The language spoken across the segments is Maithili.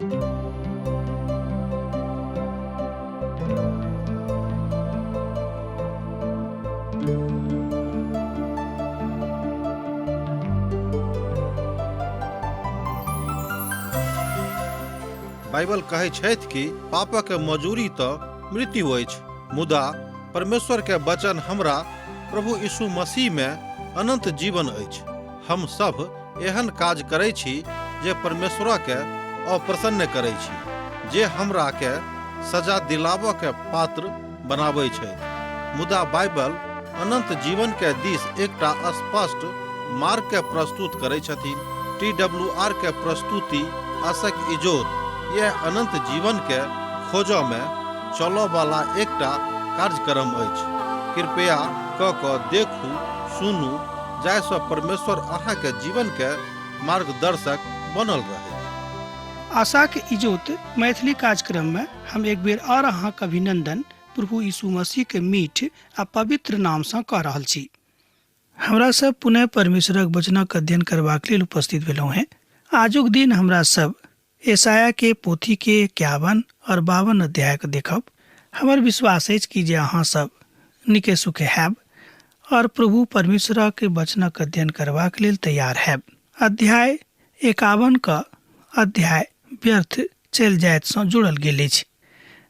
बाइबल कहै छथि कि पापक मजूरी तो मृत्यु अछि, मुदा परमेश्वर के वचन हमरा प्रभु यीशु मसीह में अनंत जीवन अछि। हम सब एहन काज करै छी जे परमेश्वर के अप्रसन्न करै छी, जे हमरा के सजा दिलाबऽ के पात्र बनाबै छै। मुदा बाइबल अनंत जीवन के दिस एकटा स्पष्ट मार्ग के प्रस्तुत करै छथिन। TWR के प्रस्तुति आशक इजोत यह अनंत जीवन के खोजो में चलो वाला एकटा कार्यक्रम अछि। कृपया क देखू, सुनू, जाहिसँ परमेश्वर अहाँ के जीवन के मार्गदर्शक बनल रहे। आशा के इजोत मैथिली कार्यक्रम में हम एक बेर और अहाँक अभिनंदन प्रभु यीशु मसीह के मीठ आ पवित्र नाम से कह रहल छी। हमरा सब पुनः परमेश्वरक वचनक अध्ययन करबाक लेल उपस्थित भेलहुँ हैं। आजुक दिन हमरा सब यशाया के पोथी के 51 और 52 अध्याय के देखब। हमर विश्वास अछि कि जे अहाँ सब निके सुखे हैब और प्रभु परमेश्वर के वचनक अध्ययन करबाक लेल तैयार हैब। अध्याय 51 का अध्याय व्यर्थ चल जायत से जुड़ल गेल अछि।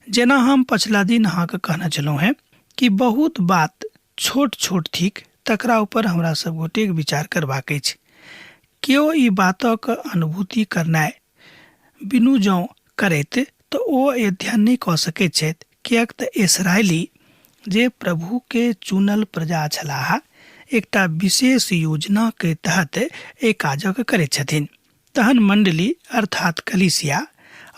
जेना हम पछला दिन अहाँके कहना छलहुँ हैं कि बहुत बात छोट छोट थिक, तकरा ऊपर हमरा सब गोटे विचार करबाक अछि। केओ ई बातक अनुभूति करनाइ बिनु जँ करैत तऽ ओ अध्ययन नहि कऽ सकैत छथि, किएक तऽ इस्राएली जे प्रभु के चुनल प्रजा छलाह, एकटा विशेष योजना के तहत एक काजक करैत छथिन। तहन मंडली अर्थात कलीसिया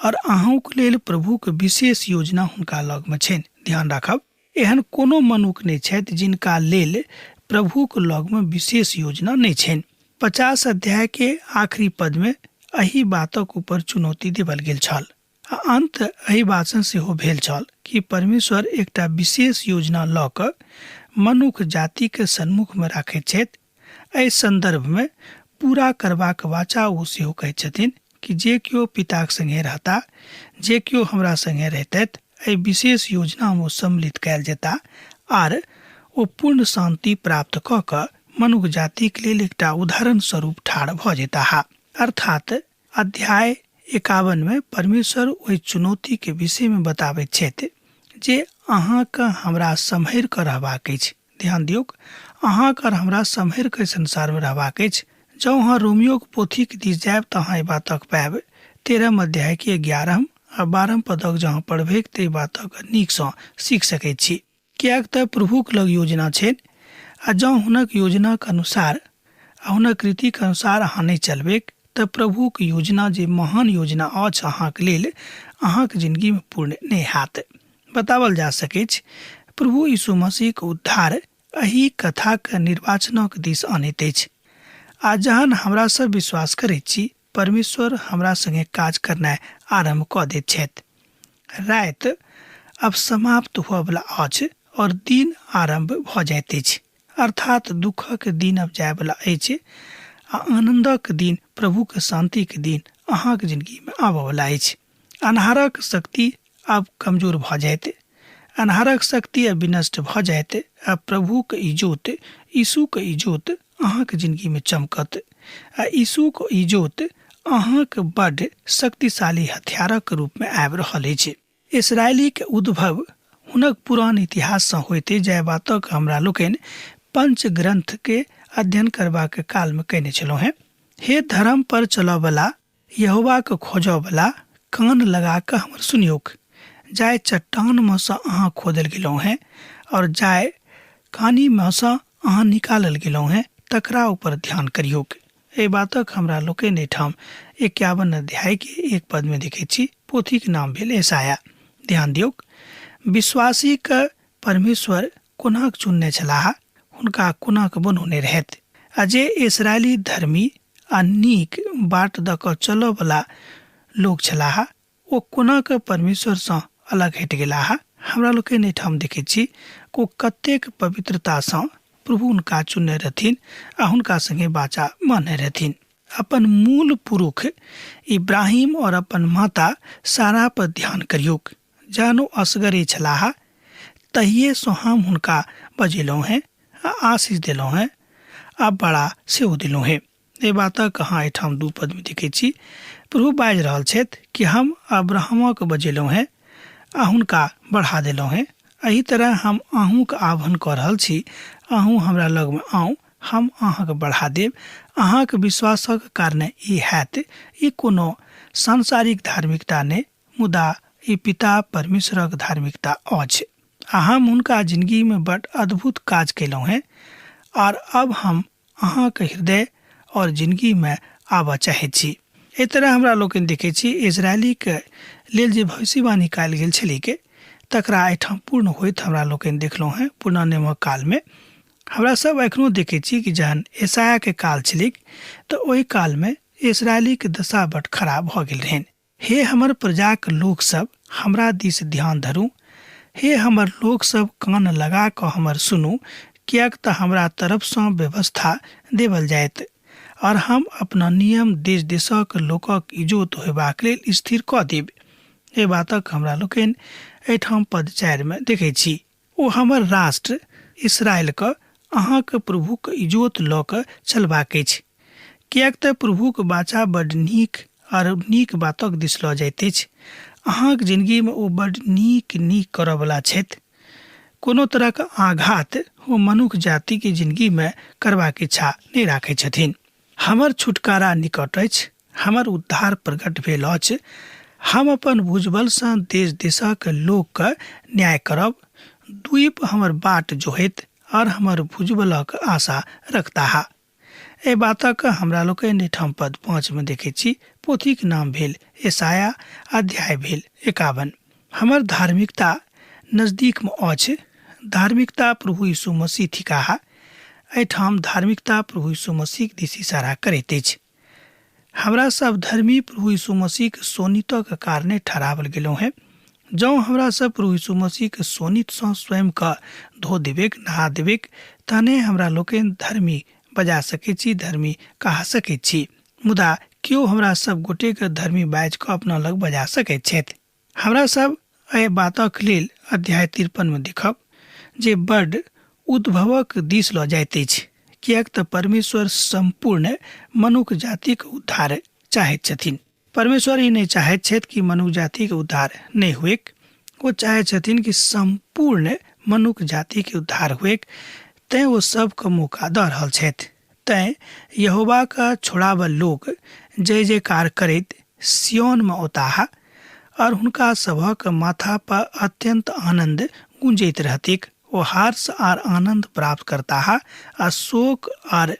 और अहूँक लेल प्रभु के विशेष योजना हुनका लग में छनि। ध्यान राखब, एहन कोनो मनुख नहि छथि जिनका लेल प्रभु के लग में विशेष योजना नहि छनि। 50 अध्याय के आखिरी पद में एही बातक ऊपर चुनौती देवल गेल छल। अंत एही बात सेहो भेल छल कि परमेश्वर एकटा विशेष योजना लऽ कऽ मनुख जाति के सन्मुख में राखैत छथि। एहि संदर्भ में पूरा करबाक वाचा ओ सेहो कहैत छथिन कि जे केओ पिताक संगे रहता, जे केओ हमरा संगे रहतैथ, एहि विशेष योजना में सम्मिलित कयल जेता आर ओ पूर्ण शांति प्राप्त कऽ कऽ मनुख जाति के लेल एकटा उदाहरण स्वरूप ठाढ़ भऽ जेताह। अर्थात अध्याय 51 में परमेश्वर ओहि चुनौती के विषय में बताबैत छथि जे अहाँके हमरा सम्हरि कऽ रहबाक अछि। ध्यान दियौ, अहाँके और हमरा सम्हरि कऽ संसार में रहबाक अछि। जँ अहाँ रोमियो के पोथी के दिस जायब तऽ अहाँ ई बातक पायब। 13 अध्याय के 11 आ 12 पदक जहाँ पढ़बेक तऽ ई बातक नीकसँ सीख सकैत छी। किएक तऽ प्रभुक लग योजना छनि आ जँ हुनक योजनाक अनुसार आ हुनक रीतिक अनुसार अहाँ नहि चलबेक तऽ प्रभुक योजना जे महान योजना अछि अहाँके लेल, अहाँके जिंदगी में पूर्ण नहि हैत। बतावल जा सकैछ प्रभु यीशु मसीह के उद्धार एही कथा के निर्वाचनक दिस आनैत अछि। आ जहन हमरा सब विश्वास करैत छी, परमेश्वर हमरा संगे काज करनाइ आरंभ कऽ दैत छथि। राति अब समाप्त हुअ बला अछि और दिन आरंभ भऽ जाइत अछि, अर्थात दुखक दिन अब जाय बला अछि आ आनंदक दिन, प्रभु के शांति के दिन अहाँके जिंदगी में आबऽ वाला अछि। अन्हारक शक्ति अब कमजोर भऽ जायत, अन्हारक शक्ति अब विनष्ट भऽ जायत आ प्रभु के इजोत, यीशु के इजोत अहाँके जिंदगी में चमकत आ यीशु के इजोत अहाँके बड़ शक्तिशाली हथियारक रूप में आबि रहल अछि। इस्राएली के उद्भव हुनक पुरान इतिहास से होते जाय बातक हमरा लोकनि पंच ग्रंथ के अध्ययन करबाक काल में कहने छलहुँ हैं। हे धर्म पर चलऽ वाला, यहोवा के खोजऽ वाला, कान लगा कऽ हमर सुनियोक। जाय चट्टान में से अहाँ खोदल गेलहुँ हैं और जाय कानी में से अहाँ निकालल गेलहुँ हैं, तकरा ऊपर ध्यान करियोक। एहि बातक हमरा लोकनि एहिठाम 51 अध्याय के 1 पद में देखै छी। पोथी के नाम भेल यशाया। ध्यान दियौक, विश्वासी के परमेश्वर कोनाक चुनने छलाह, हुनका कोनाक बनौने रहथि। आ जे इस्राएली धर्मी आ नीक बाट दऽ कऽ चलऽ वाला लोग छलाह, ओ कोनाक परमेश्वर सँ अलग हटि गेलाह। हमरा लोकनि एहिठाम देखैत छी ओ कतेक पवित्रता सँ प्रभु हुनका चुनने रहथिन आ हुनका संगे बाचा बान्हने रहथिन। अपन मूल पुरुष इब्राहिम और अपन माता सारा पर ध्यान करियोक, जानो असगरे छलाहा, तहिए सो हम हुनका बजेलहुँ हैं, आशीष देलहुँ हैं, आ बड़ा सेहो देलहुँ हैं। ये बात कहाँ एठाम 2 पद में देखे छी। प्रभु बाजि रहल छथि कि हम अब्राहमक बजेलहुँ हैं आ हुनका बढ़ा देलहुँ हैं। एही तरह हम अहूँके आह्वान कऽ रहल छी, अहूँ हमरा लगमे आउ, हम अहाँके बढ़ा देब। अहाँके विश्वासक कारणे ई हैत। ई कोनो सांसारिक धार्मिकता नहि, मुदा ई पिता परमेश्वरक धार्मिकता अछि। हम हुनका जिंदगी में बड़ अद्भुत काज केलहुँ हैं और अब हम अहाँके हृदय और जिंदगी में आबऽ चाहै छी। एहि तरह हमरा लोकनि देखै छी इजरायली के लेल जे भविष्यवाणी कयल गेल छलै के तकरा एहिठाम पूर्ण होइत हमरा लोकनि देखलहुँ हैं। पुराना नियमक काल में हमरा सब एखनो देखै छी कि जहन यशाया के काल छलै तऽ ओहि काल में इजरायली के दशा बड़ खराब भऽ गेल रहनि। हे हमर प्रजाक लोक सब, हमरा दिस ध्यान धरू। हे हमर लोक सब, कान लगा कऽ हमर सुनू, कियाक तऽ हमरा तरफसँ व्यवस्था देवल जायत और हम अपना नियम देश देशक लोकक इजोत होयबाक लेल स्थिर कऽ देब। ए बातक हमरा लोकनि एहिठाम पद 4 में देखै छी। ओ हमर राष्ट्र इसराइलके अहाँके प्रभुक इजोत लऽ कऽ चलबाक अछि, कियाक तऽ प्रभुक बाचा बड्ड नीक और नीक बातक दिस लऽ जाइत अछि। अहाँके जिंदगी में ओ बड्ड नीक नीक करयवला छथि। कोनो तरहक आघात ओ मनुष्य जाति के जिंदगी में करबाक इच्छा नहि राखै छथिन। हमर छुटकारा निकट अछि, हमर उद्धार प्रकट भेल अछि। हम अपन भुजबलसँ देश देशक लोकके न्याय करब। द्वीप हमर बाट जोहैत और हमर भुजबलक आशा रखताहा। एहि बातक हमरा लोकनि एहिठाम पद 5 में देखै छी। पोथीक नाम भेल यशाया, अध्याय भेल 51। हमर धार्मिकता नजदीक में अछि। धार्मिकता प्रभु यीशु मसीह थिकाहा। एहिठाम धार्मिकता प्रभु यीशु मसीह दिस इशारा करैत अछि। हमरा सब धर्मी प्रभु यीशु मसीह के सोनितक कारणे ठहरावल गेलहुँ हैं। जँ हमरा सब प्रभु यीशु मसीह के सोनितसँ स्वयं के धो देबेक, नहा देबेक, तहने हमरा लोकनि धर्मी बजा सकैत छी, धर्मी कहा सकैत छी। मुदा केओ हमरा सब गोटे के धर्मी बाजि कऽ अपना लग बजा सकैत छथि। हमरा सब एहि बातक लेल अध्याय 53 में देखब जे बड्ड उद्भवक दिस लऽ जाइत अछि, कियाक तऽ परमेश्वर संपूर्ण मनुष्य जाति के उद्धार चाहैत छथिन। परमेश्वर ई नहीं चाहैत छथि कि मनुष्य जाति के उद्धार नहीं हुएक। वो चाहैत छथिन कि संपूर्ण मनुष्य जाति के उद्धार हुएक। तैं वो सबके मौका दऽ रहल छथि। तैं यहोवा का छोड़ावल लोग जय जयकार करैत सियोन में औताहा और हुनका सभक माथा पर अत्यंत आनंद गूंजैत रहतिक। वो हर्ष और आनंद प्राप्त करता है और शोक और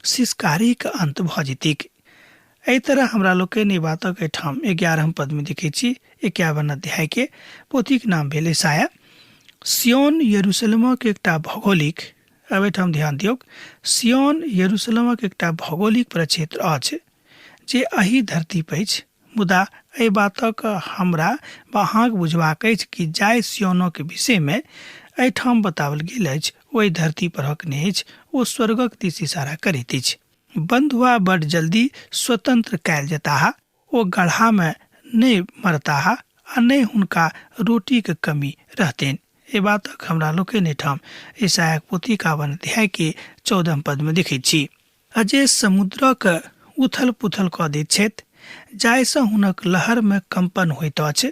सिसकारी के अंत भऽ जेतिक। एहि तरह हमरा लोकनि ई बातक एहिठाम 11 पद में देखै छी। 51 अध्याय के पोथीक नाम भेल यशाया। सियोन यरूशलेमक एकटा भौगोलिक, अब एहिठाम ध्यान दियौक, सियोन यरूशलेमक एकटा भौगोलिक प्रक्षेत्र अछि जे एही धरती पर अछि। मुदा एहि बातक हमरा अहाँके बुझबाक अछि कि जाहि सियोनक विषय में एहिठाम बताओल गेल अछि ओहि धरती परक नहि अछि, ओ स्वर्गक दिस इशारा करैत अछि। बंधुआ बड़ जल्दी स्वतंत्र कयल जेताह। ओ गड्ढा में नहीं मरताह आ नहीं हुनका रोटी के कमी रहतनि। ए बातक हमरा लोकनि एहिठाम यशाया पोथी 51 अध्याय के 14 पद में देखैत छी। अजे समुद्रक उथल पुथल कऽ दैत छथि, जाहिसँ हुनक लहर में कंपन होइत अछि।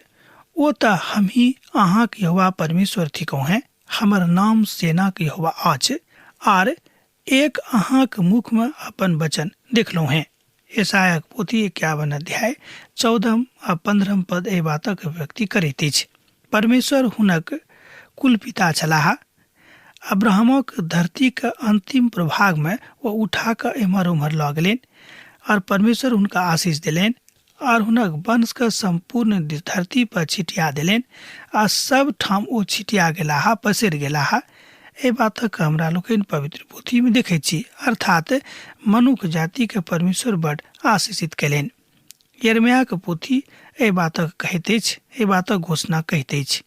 ओ तऽ हमही अहाँक यहोवा परमेश्वर थिकहुँ हैं। हमर नाम सेनाक यहोवा अछि आर एक अहाँक मुख में अपन वचन देखलहुँ हैं। यशाया पोथी 51 अध्याय 14 आ 15 पद एहि बातक व्यक्ति करैत अछि। परमेश्वर हुनक कुल पिता छलाह। अब्राहमक धरती के अंतिम प्रभाग में वो उठा कऽ एम्हर उम्हर लऽ गेलनि और परमेश्वर हुनका आशीष देलनि और हुनक वंश के संपूर्ण धरती पर छिटिया देलनि आ सब ठाम ओ छिटिया गेलाह, पसरि गेलाह। एहि बातक हमरा लोकनि पवित्र पोथी में देखै छी, अर्थात मनुष्य जाति के परमेश्वर बड़ आशीषित केलनि। यिर्मयाह के पोथी एहि बातक कहैत अछि, एहि बातक घोषणा कहैत अछि।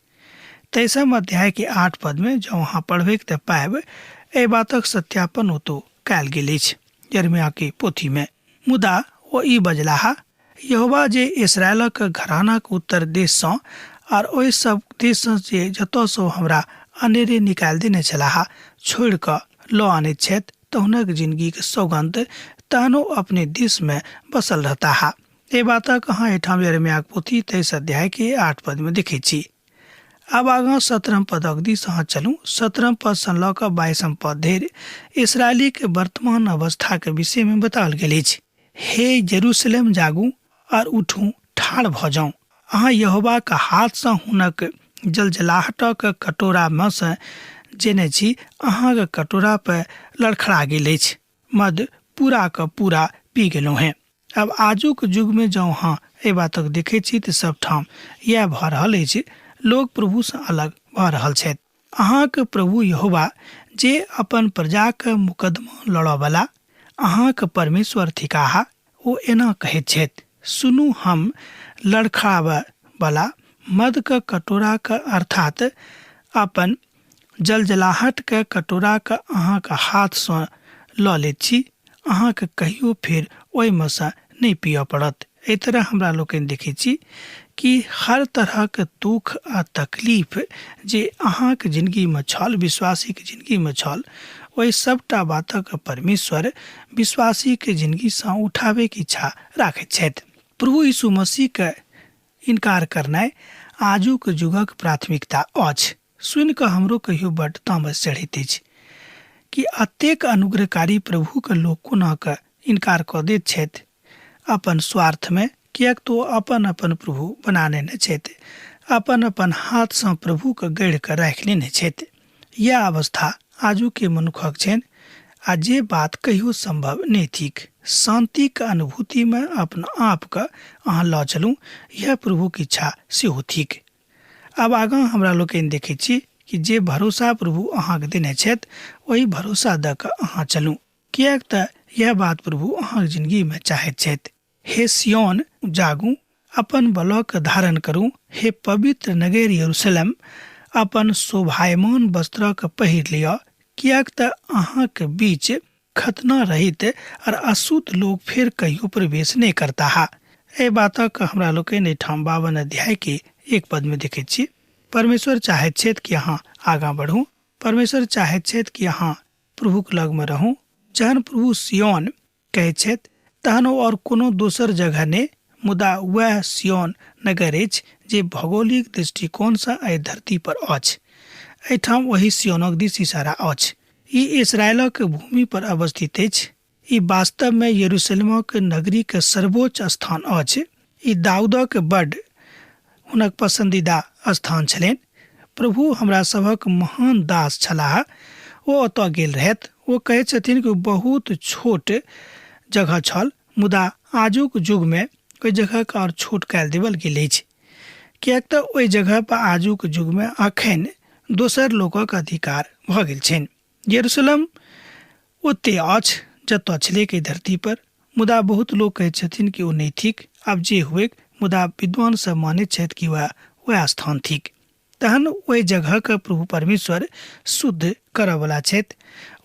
23 अध्याय के 8 पद में जँ अहाँ पढ़बै तऽ पाएब एहि बातक सत्यापन ओतौ कयल गेल अछि यिर्मयाह के पोथी में। मुदा ओ ई बजलाहा, यहोवा जे इसराइलक घरानाक उत्तर देश सँ और ओहि सब देश सँ जे जतऽ सँ हमरा अनेरे निकाल देने छलाहा छोड़ कऽ लऽ आने छथि, तहुनक जिंदगी के सौगंध तहनो अपने देश में बसल रहता हा। ये बात कहाँ एठाम यिर्मयाह पोथी 23 अध्याय के 8 पद में देखे छी। अब आगा 17 पद अवधि से चलू। 17 पद से लऽ कऽ 22 पद धरि इसराइली के वर्तमान अवस्था के विषय में बताओल गेल अछि। हे यरूशलेम जागू और उठू, ठाढ़ भ जाऊ, अहाँ यहोवा के हाथ से हुनक जलजलाहटक कटोरा में से जेने छी, अहाँ के कटोरा पर लड़खड़ा गेल अछि, मद पूरा के पूरा पी गेलहुँ हैं। अब आजुक युग में जँ अहाँ एहि बातक देखे छी तऽ सब ठाम यह भऽ रहल अछि, लोग प्रभु से अलग भऽ रहल छथि। अहाँ के प्रभु यहोवा जे अपन प्रजा के मुकदमा लड़ऽ वाला अहाँ के परमेश्वर थिकाहा, ओ एना कहैत छथि, सुनू, हम लड़खड़ाबऽ वाला मद के कटोरा के अर्थात अपन जलजलाहट के कटोरा के अहाँ के हाथ से लऽ लेत छी, अहाँ के कहियो फिर ओहि में से नहीं पिय पड़त। एहि तरह हमरा लोकनि देखै छी कि हर तरह के दुख आ तकलीफ जे अहाँ के जिंदगी में छल, विश्वासी के जिंदगी में छल, ओहि सबटा बातक परमेश्वर विश्वासी के जिंदगी से उठावे के इच्छा राखैत छथि। प्रभु यीशु मसीह के इनकार करनाइ आजुक युगक प्राथमिकता अछि। सुनि कऽ हमरो कहियो बड्ड तामस चढ़ैत अछि कि अतेक अनुग्रहकारी प्रभु के लोक कोना कऽ इनकार कऽ दैत छथि अपन स्वार्थ में, किएक तो अपन अपन प्रभु बना लेने छथि, अपन अपन हाथ से प्रभु के गढ़ि कऽ राखि लेने छथि। यह अवस्था आजू के मनुखक छनि, आ जे बात कहियो संभव नहीं थिक। शांति के अनुभूति में अपना आप के अहाँ लऽ चलू, यह प्रभु की इच्छा सेहो थिक। अब आगा हमरा लोकनि देखै छी कि जे भरोसा प्रभु अहाँ के देने छथि, वही भरोसा दऽ कऽ अहाँ चलू, किएक तऽ यह बात प्रभु अहाँ के जिंदगी में चाहैत छथि। हे सिय्योन जागू, अपन बलक धारण करू, हे पवित्र नगर यरूशलेम अपन शोभायमान वस्त्रक पहिर लिअ, किएक तऽ अहाँ के बीच खतना रहित और अशुद्ध लोग फिर कहियो प्रवेश नहीं करता हा। ए बातक हमरा लोकनि ठाम 52 अध्याय के 1 पद में देखे छी। परमेश्वर चाहैत छथि कि अहाँ आगाँ बढ़ू, परमेश्वर चाहैत छथि कि अहाँ प्रभु के लग में रहू। जहन प्रभु सिय्योन कहै छथि तहन और कोनो दोसर जगह ने, मुदा वह सिय्योन नगर अछि जे भौगोलिक दृष्टिकोण से एहि धरती पर अछि। एहिठाम वही सिय्योनक दिस इशारा अछि। ई इस्राएलक भूमि पर अवस्थित अछि। ई वास्तव में यरूशलेमक नगरी के सर्वोच्च स्थान अछि। ई दाऊदक बड्ड हुनक पसंदीदा स्थान छलनि। प्रभु हमरा सभक महान दास छलाह, ओ ओतऽ गेल रहथि। वो कहै छथिन कि बहुत छोट जगह छल, मुदा आजुक युग में ओहि जगह का और छोट कयल देवल गेल अछि, किएक तऽ ओहि जगह पर आजुक युग में अखन दोसर लोकक अधिकार भऽ गेल छनि। यरूशलेम ओते अछि जतऽ छलै के धरती पर, मुदा बहुत लोग कहै छथिन कि ओ नहीं थिक। अब जे हुए, मुदा विद्वान सब मानैत छथि कि वह स्थान थिक। तहन ओहि जगह के प्रभु परमेश्वर शुद्ध करऽ वाला छथि,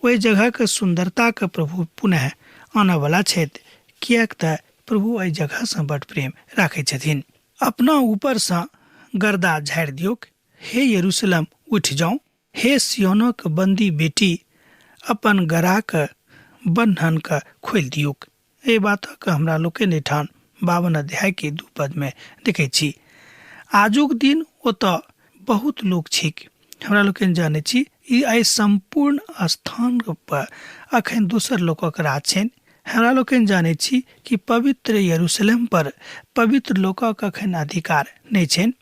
ओहि जगह के सुंदरता के प्रभु पुनः आनऽ वाला छथि, किएक तऽ प्रभु एहि जगह से बड़ प्रेम राखै छथिन। अपना ऊपर से गर्दा झाड़ि दियौक, हे यरूशलेम उठ जाऊ, हे सिय्योनक बंदी बेटी अपन गरा के बंधन के खोलि दियौक। एहि बातक हमरा लोकनि ठाम 52 अध्याय के 2 पद में देखै छी। आजुक दिन ओतऽ बहुत लोग छिक, हमरा लोकनि जानै छी। ई एहि संपूर्ण स्थान पर अखन दोसर लोकक राज छनि। हमरा लोकनि जानै छी कि पवित्र यरूशलेम पर पवित्र लोकक अखन अधिकार नहीं छनि।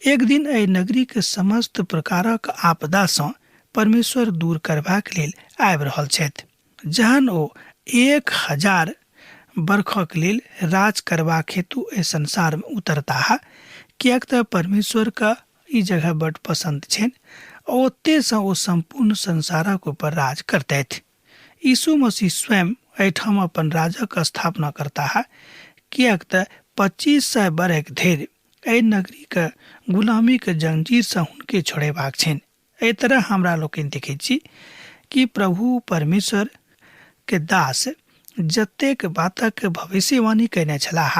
एक दिन एहि नगरी के समस्त प्रकारक आपदा सँ परमेश्वर दूर करबाक लेल आबि रहल छथि। जहन ओ 1000 बरखक लेल राज करबाक हेतु एहि संसार में उतरता है, किएक तऽ परमेश्वर का ई जगह बड़ पसंद छनि। ओते से ओ संपूर्ण संसारक ऊपर राज करतैथ। यीशु मसीह स्वयं एहिठाम अपन राजक स्थापना करता है, किएक तऽ 2500 बरख धरि एहि नगरी के गुलामी के जंजीर से हुनके छोड़ेबाक छनि। एहि तरह हमरा लोकनि देखै छी कि प्रभु परमेश्वर के दास जतेक बातक भविष्यवाणी कयने छलाह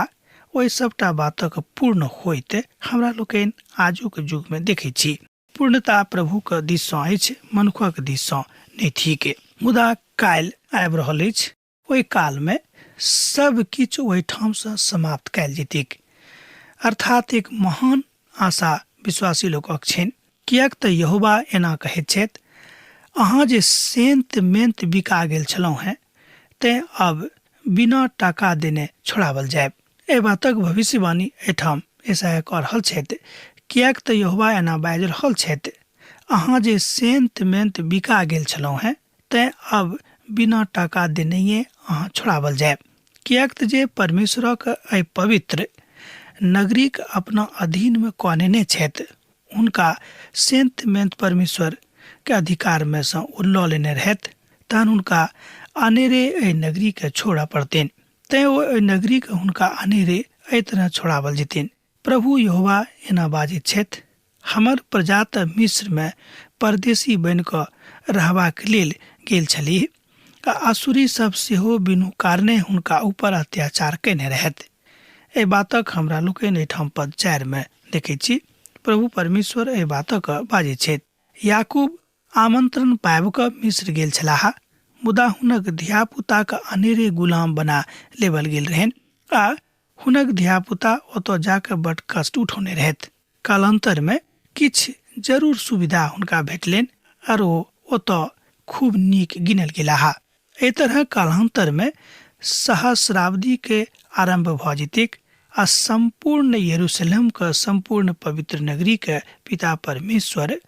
ओहि सबटा बातक पूर्ण होइत हमरा लोकनि आजुक युग में देखै छी। पूर्णता प्रभुक दिस सँ अछि, मनुखक दिस सँ नहि थिक। मुदा काल्हि आबि रहल अछि, ओहि काल में सब किछु ओहिठाम सँ समाप्त कयल जेतैक। अर्थात एक महान आशा विश्वासी लोकक छनि, किएक तऽ यहोवा एना कहैत छथि, अहाँ जे सेंत मेंत बिका गेल छलहुँ हैं, तें अब बिना टाका देने छोड़ावल जायब। एहि बातक भविष्यवाणी एहिठाम यशायाह कऽ रहल छथि, किएक तऽ यहोवा एना बाजि रहल छथि, अहाँ जे सेंत मेंत बिका गेल छलहुँ हैं, तें अब बिना टाका देने अहाँ छोड़ावल जायब। किएक तऽ जे परमेश्वरक एहि पवित्र नगरीक अपना अधीन में कनेने छथि, हुनका सेंत मेंत परमेश्वर के अधिकार में सँ ओ लऽ लेने रहथि, तहन हुनका अनेरे एहि नगरी के छोड़ऽ पड़तनि। तैं ओ एहि नगरी के हुनका अनेरे एहि तरह छोड़ावल जेतनि। प्रभु यहोवा एना बाजैत छथि, हमर प्रजा तऽ मिस्र में परदेशी बनि कऽ रहबाक लेल गेल छलीह, आ आसुरी सब सेहो बिनु कारणे हुनका ऊपर अत्याचार कयने रहथि। एहि बातक हमरा लोकनि एहिठाम पद 4 में देखै छी। प्रभु परमेश्वर एहि बातक बाजै छथि। याकूब आमंत्रण पाबि कऽ मिस्र गेल छलाह, मुदा हुनक धियापुताक अनेरे गुलाम बना लेवल गेल रहनि, आ हुनक धियापुता ओतऽ जाकऽ बड कष्ट उठौने रहथि। कालांतर में किछु जरूर सुविधा हुनका भेटलनि, और ओ ओतऽ खूब नीक गिनल गेलाह। एहि तरह कालांतर में सहस्राब्दी के आरंभ भऽ जेतैक, आ संपूर्ण यरूशलेम के संपूर्ण पवित्र नगरी के पिता परमेश्वर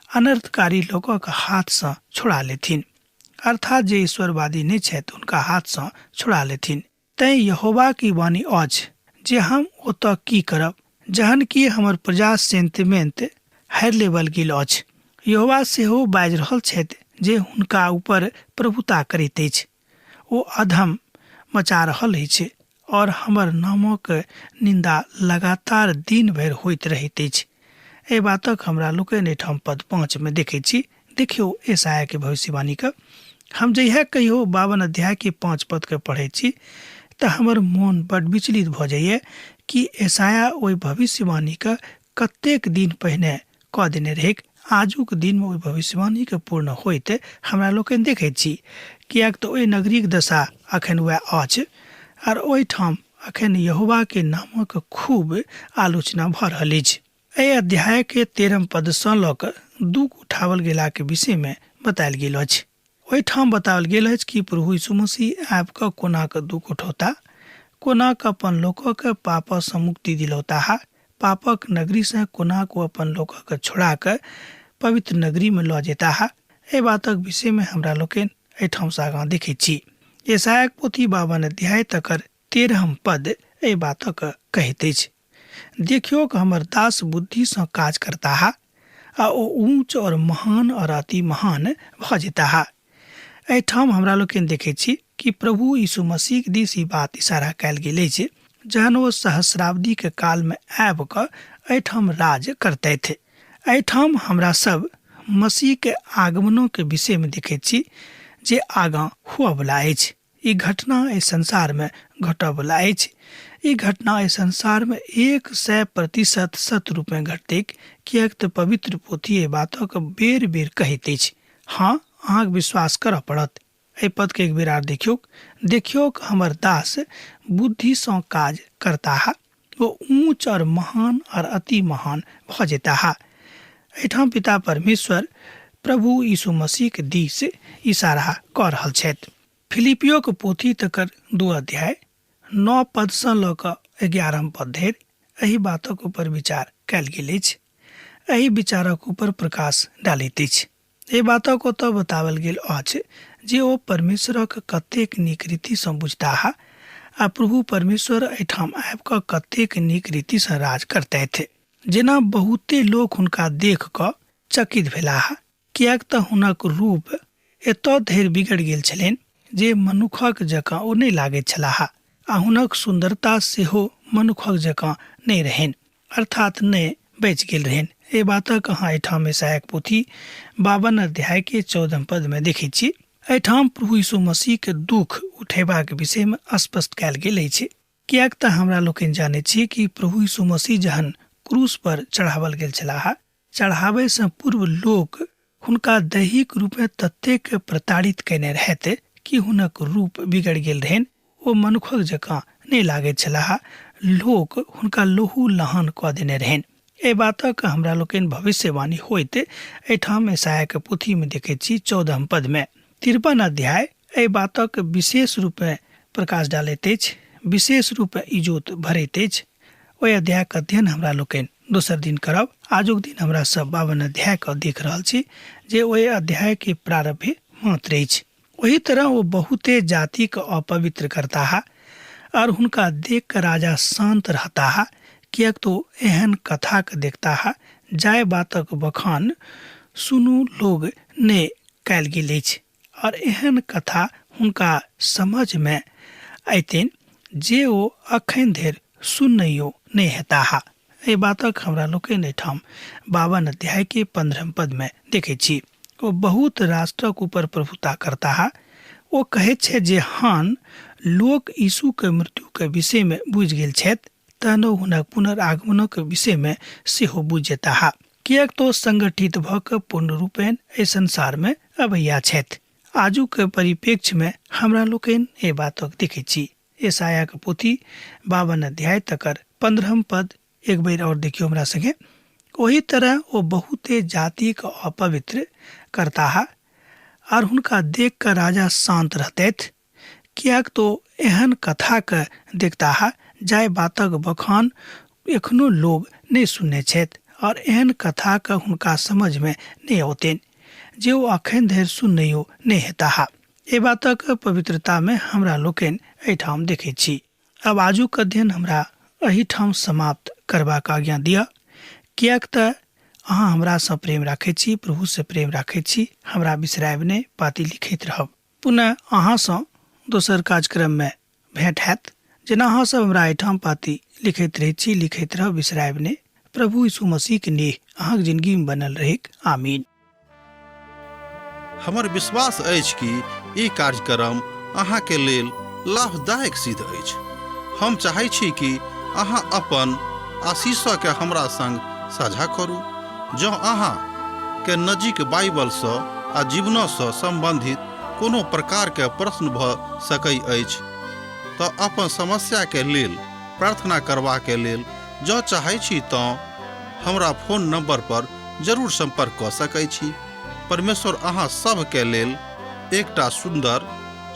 अनर्थकारी लोकक हाथ सँ छुड़ा लेथिन, अर्थात जे ईश्वरवादी नहीं छथि हुनका हाथ सँ छुड़ा लेथिन। तैं यहोवा की वाणी अछि जे हम ओतऽ की करब, जहन कि हमर प्रजा सेंतमेंत हारि लेवल गेल अछि। यहोवा सेहो बाजि रहल छथि जे हुनका ऊपर प्रभुता करैत अछि। ओ अधम मचा रहल अछि, और हमर नामक निंदा लगातार दिन भरि होइत रहैत अछि। एहि बातक हमरा लोकनि एहिठाम पद 5 में देखै छी। देखियौ यशायाह के भविष्यवाणी का। हम जहिया कहियो 52 अध्याय के 5 पद के पढ़ै छी तऽ हमर मोन बड विचलित भऽ जाइए कि यशायाह ओहि भविष्यवाणी का कतेक दिन पहिने कऽ देने रहै। आजुक दिन में ओहि भविष्यवाणी के पूर्ण होइत हमरा लोकनि देखैत छी, किएक तऽ ओहि नगरीक दशा अखन वएह अछि, और ओहिठाम अखन यहोवा के नामक खूब आलोचना भऽ रहल अछि। एहि अध्याय के 13 पद सँ लऽ कऽ दुख उठावल गेला के विषय में बतायल गेल अछि। ओहिठाम बताओल गेल अछि कि प्रभु यीशु मसीह आबि कऽ कोना कऽ दुख उठौता, कोना कऽ अपन लोकक पाप सँ मुक्ति दिलौता, पापक नगरी से कोना को अपन लोकक छोड़ा कऽ पवित्र नगरी में लऽ जेता। एहि बातक विषय में हमरा लोकनि एहिठाम सँ आगाँ देखै छी। यशायाह पोथी 52 अध्याय तकर 13 पद एहि बातक कहैत अछि, देखियो हमर दास बुद्धि सँ काज करता, आ ओ ऊंच और महान और अति महान भऽ जेता। एहिठाम हमरा लोकनि देखै छी कि प्रभु यीशु मसीह के दिस ई बात इशारा कयल गेल अछि, जहन ओ सहस्राब्दी के काल में आबि कऽ एहिठाम राज करतथि। एहिठाम हमरा सब मसीह के आगमनों के विषय में देखै छी जे आगाँ हुअ बला अछि। ई घटना एहि संसार में घटऽ बला अछि। ई घटना एहि संसार में 100% सत्य रूप में घटतैक, किएक तऽ पवित्र पोथी एहि बातक बेर बेर कहैत अछि। हाँ, अहाँके विश्वास करऽ पड़त। एहि पद के एक बेर आर देखियो हमर दास बुद्धि सँ काज करता, वो ऊंच और महान और अति महान भऽ जेता। एहिठाम पिता परमेश्वर प्रभु यीशु मसीह के दिस इशारा कऽ रहल छथि। फिलिपियो के पोथी तकर 2 अध्याय 9 पद सँ लऽ कऽ 11 पद धरि एहि बातक ऊपर विचार कयल गेल अछि। एहि विचारक ऊपर प्रकाश डालैत अछि। एहि बातक ओतऽ बताओल गेल अछि जे ओ परमेश्वरक कतेक नीक रीति सँ बुझताह, आ प्रभु परमेश्वर एहिठाम आबि कऽ कतेक नीक रीति सँ राज करतथि। जेना बहुते लोक हुनका देख कऽ चकित भेलाह, किएक तऽ हुनक रूप एतऽ धरि बिगड़ि गेल छलनि जे मनुखक जकाँ ओ नहि लागैत छलाह, आ हुनक सुंदरता सेहो मनुखक जकाँ नहि रहनि, अर्थात नहि बचि गेल रहनि। एहि बातक अहाँ एहिठाम यशायाह पोथी 52 अध्याय के 14 पद में देखै छी। एहिठाम प्रभु यीशु मसीह के दुख उठेबाक विषय में स्पष्ट कयल गेल अछि। कियाक तऽ हमरा लोकनि जानै छी कि प्रभु यीशु मसीह जहन क्रूस पर चढ़ावल गेल छलाह, चढ़ावे से पूर्व लोक हुनका दैहिक रूप में ततेक प्रताड़ित केने रहैत कि हुनक रूप बिगड़ गेल रहनि। ओ मनुखक जकाँ नहि लागैत छलाह। लोक हुनका लोहू लहान कऽ देने रहनि। एहि बातक हमरा लोकनि भविष्यवाणी होइत एहिठाम यशायाह के पोथी में देखैत छी 14 पद में। 53 अध्याय एहि बातक विशेष रूप में प्रकाश डालैत अछि, विशेष रूप में इजोत भरैत अछि। ओहि अध्याय के अध्ययन हमरा लोकनि दोसर दिन करब। आजुक दिन हमरा सब 52 अध्याय के देख रहल छी जे ओहि अध्याय के प्रारंभ मात्र अछि। वही तरह वो बहुते जाति के अपवित्र करता है और हुनका देख कर राजा शांत रहता है। कियाक तो एहन कथा के देखता है जाय बातक बखान सुनू लोग ने कयल गेल अछि और एहन कथा हुनका समझ में अयतनि जे ओ अखन धरि सुनैयो नहीं हेता है। एहि बातक हमरा लोकनि एहिठाम 52 अध्याय के 15 पद में देखे छी। ओ बहुत राष्ट्रक ऊपर प्रभुता करता है। ओ कहैत छै जे हान लोक यीशु के मृत्यु के विषय में बुझि गेल छथि तहन हुनक पुनरागमनक विषय में सेहो बुझि जेता है। कियाक तो संगठित भऽ कऽ पूर्ण रूपेण एहि संसार में अबैया छथि। आजू के परिप्रेक्ष्य में हमरा लोकनि एहि बातक देखै छी। यशायाह के पोथी 52 अध्याय तकर 15 पद एक बेर और देखियो हमरा संगे। ओही तरह वो बहुते जाति के अपवित्र करता है और हुनका देख कर राजा शांत रहतैथ। कियाक तो एहन कथा के देखता है जाय बातक बखान एखनो लोग नहीं सुनने छथि और एहन कथा के हुनका समझ में नहीं औतनि जे ओ अखन धरि सुनैयो नहीं हेता है। ए बातक पवित्रता में हमरा लोकनि एहिठाम देखै छी। अब आजुक अध्ययन हमरा एहिठाम समाप्त करबाक आज्ञा दिअ। कियाक तऽ अहाँ हमरा सँ प्रेम राखै छी, प्रभु से प्रेम राखै छी। हमरा बिसरायब नहि, पाती लिखैत रहब। पुनः अहाँ सँ दोसर कार्यक्रम में भेंट हैत। जेना अहाँ सब हमरा एहिठाम पाती लिखैत रहै छी, लिखैत रहब, बिसरायब नहि। प्रभु यीशु मसीह के नेह अहाँक जिंदगी में बनल रहेक। आमीन। हमर विश्वास अछि कि ई कार्यक्रम अहाँ के लेल लाभदायक सिद्ध अछि। हम चाहै छी कि अहाँ अपन आशीषक के हमरा संग साझा करू। जँ अहाँ के नजीक बाइबल सँ आ जीवन सँ संबंधित कोनो प्रकार के प्रश्न भऽ सकै अछि तऽ अपन समस्या के लेल प्रार्थना करबा के लेल जँ चाहै छी तऽ हमरा फोन नंबर पर जरूर संपर्क कऽ सकै छी। परमेश्वर अहाँ सब के लेल एकटा सुंदर,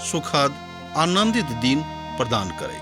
सुखद, आनंदित दिन प्रदान करै।